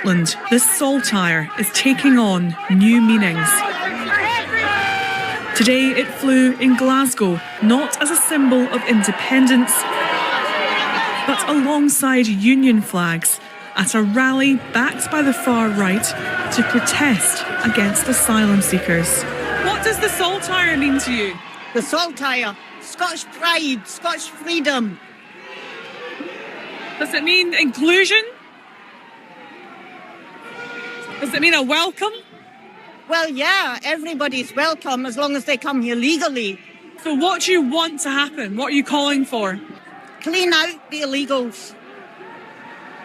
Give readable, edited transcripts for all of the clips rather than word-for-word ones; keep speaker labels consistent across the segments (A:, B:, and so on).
A: Scotland, the saltire is taking on new meanings. Today it flew in Glasgow, not as a symbol of independence, but alongside Union flags at a rally backed by the far right to protest against asylum seekers. What does the saltire mean to you?
B: The saltire, Scottish pride, Scottish freedom.
A: Does it mean inclusion? Does it mean a welcome?
B: Well, yeah, everybody's welcome as long as they come here legally.
A: So what do you want to happen? What are you calling for?
B: Clean out the illegals.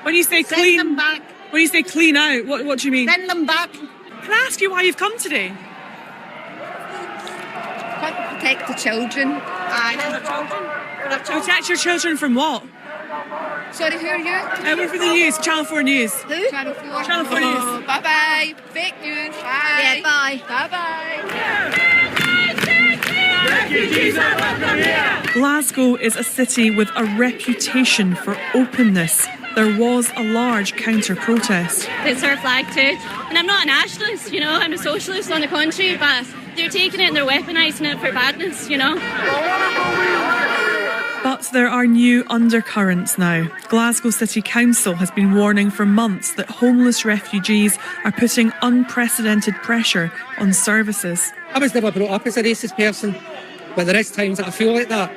A: When you say
B: Send
A: clean,
B: them back.
A: when you say clean out, what do you mean?
B: Send them back.
A: Can I ask you why you've come today?
C: Protect the children.
A: Protect your children from what?
C: Sorry, who are you?
A: We're for the news, Channel 4 News.
C: Who? Channel 4.
A: Channel 4 News.
C: Bye-bye. Fake news. Bye.
B: Yeah, bye.
C: Bye-bye.
A: Glasgow is a city with a reputation for openness. There was a large counter-protest.
D: It's our flag too. And I'm not a nationalist, you know, I'm a socialist on the contrary, but they're taking it and they're weaponising it for badness, you know.
A: But there are new undercurrents now. Glasgow City Council has been warning for months that homeless refugees are putting unprecedented pressure on services.
E: I was never brought up as a racist person, but there is times that I feel like that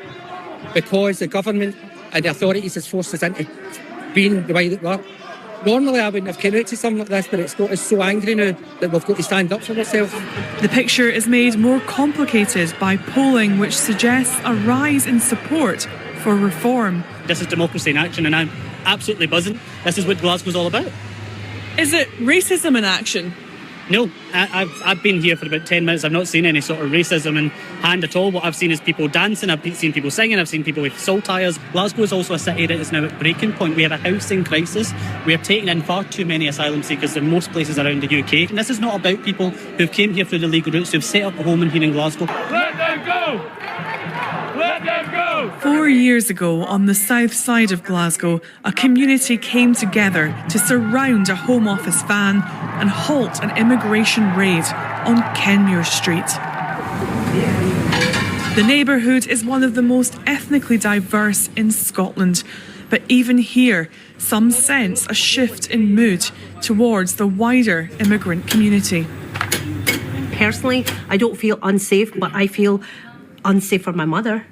E: because the government and the authorities has forced us into being the way that we are. Normally I wouldn't have connected to something like this, but it's got us so angry now that we've got to stand up for ourselves.
A: The picture is made more complicated by polling which suggests a rise in support for reform.
F: This is democracy in action and I'm absolutely buzzing. This is what Glasgow's all about.
A: Is it racism in action?
F: No, I've been here for about 10 minutes. I've not seen any sort of racism in hand at all. What I've seen is people dancing, I've seen people singing, I've seen people with saltires. Glasgow is also a city that is now at breaking point. We have a housing crisis. We are taking in far too many asylum seekers in most places around the UK. And this is not about people who've came here through the legal routes, who've set up a home here in Glasgow.
G: Let them go! Let them go!
A: 4 years ago, on the south side of Glasgow, a community came together to surround a Home Office van and halt an immigration raid on Kenmure Street. The neighbourhood is one of the most ethnically diverse in Scotland, but even here, some sense a shift in mood towards the wider immigrant community.
H: Personally, I don't feel unsafe, but I feel unsafe for my mother.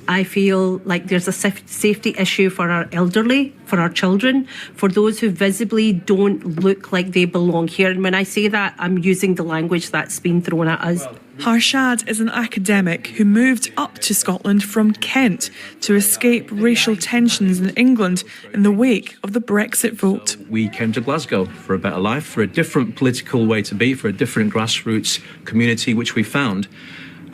H: I feel like there's a safety issue for our elderly, for our children, for those who visibly don't look like they belong here. And when I say that, I'm using the language that's been thrown at us.
A: Harshad is an academic who moved up to Scotland from Kent to escape racial tensions in England in the wake of the Brexit vote.
I: We came to Glasgow for a better life, for a different political way to be, for a different grassroots community which we found.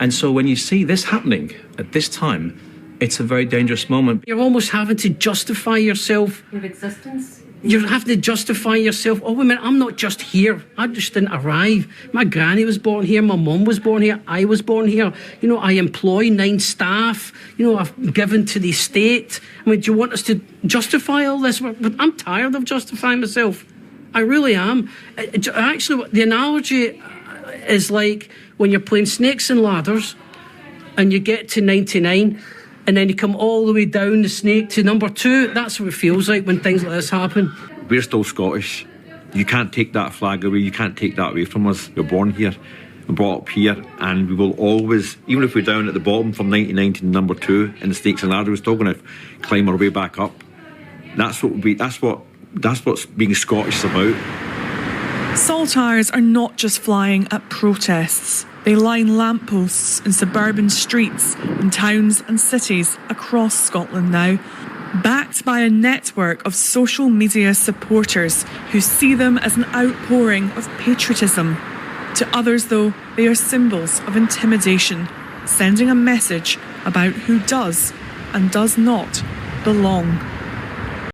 I: And so when you see this happening at this time, it's a very dangerous moment.
E: You're almost having to justify yourself.
H: Your existence?
E: You're having to justify yourself. Oh, wait a minute, I'm not just here. I just didn't arrive. My granny was born here. My mum was born here. I was born here. You know, I employ 9 staff. You know, I've given to the estate. I mean, do you want us to justify all this? But I'm tired of justifying myself. I really am. Actually, the analogy is like when you're playing snakes and ladders and you get to 99 and then you come all the way down the snake to number 2. That's what it feels like when things like this happen.
J: We're still Scottish. You can't take that flag away. You can't take that away from us. We're born here, we're brought up here, and we will always, even if we're down at the bottom from 99 to number 2 in the snakes and ladders, we're still going to climb our way back up. That's what's being Scottish is about.
A: Saltires are not just flying at protests. They line lampposts in suburban streets in towns and cities across Scotland now, backed by a network of social media supporters who see them as an outpouring of patriotism. To others, though, they are symbols of intimidation, sending a message about who does and does not belong.